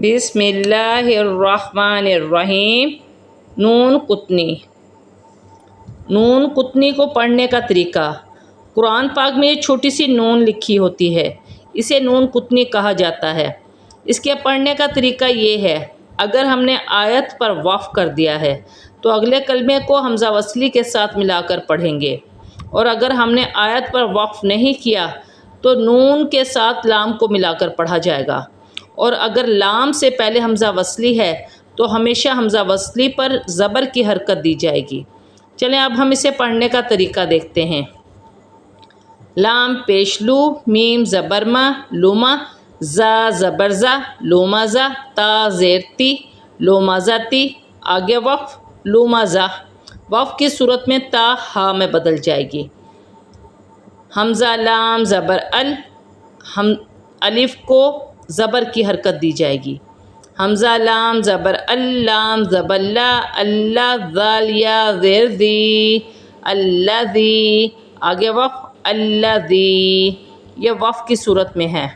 بسم اللہ الرحمن الرحیم۔ نون قطنی۔ نون قطنی کو پڑھنے کا طریقہ۔ قرآن پاک میں یہ چھوٹی سی نون لکھی ہوتی ہے، اسے نون قطنی کہا جاتا ہے۔ اس کے پڑھنے کا طریقہ یہ ہے، اگر ہم نے آیت پر وقف کر دیا ہے تو اگلے کلمے کو حمزہ وصلی کے ساتھ ملا کر پڑھیں گے، اور اگر ہم نے آیت پر وقف نہیں کیا تو نون کے ساتھ لام کو ملا کر پڑھا جائے گا، اور اگر لام سے پہلے حمزہ وصلی ہے تو ہمیشہ حمزہ وصلی پر زبر کی حرکت دی جائے گی۔ چلیں اب ہم اسے پڑھنے کا طریقہ دیکھتے ہیں۔ لام پیش لو، میم زبرما لوما، زا زبرزا لومازا، تا زیرتی لومازاتی، آگے وقف لومازا۔ وقف کی صورت میں تا ہا میں بدل جائے گی۔ حمزہ لام زبر ال، الف کو زبر کی حرکت دی جائے گی۔ حمزہ لام زبر ال، لام زبر لا، اللہ ذال یا زیر ذی، الذی، آگے وقف الذی، یہ وقف کی صورت میں ہے۔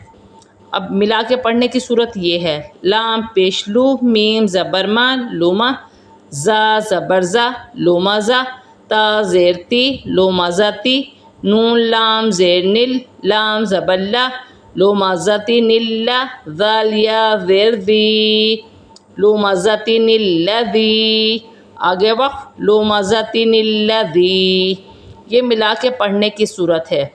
اب ملا کے پڑھنے کی صورت یہ ہے، لام پیش لو، میم زبر ما لوما، زا زبر زا لومازا، تا زیرتی لومازاتی، نون لام زیر نل، لام زبر لا لومازاتی نلا، ذال یا زیر ذی، لومازاتی الذی، آگے وقف لومازاتی الذی، یہ ملا کے پڑھنے کی صورت ہے۔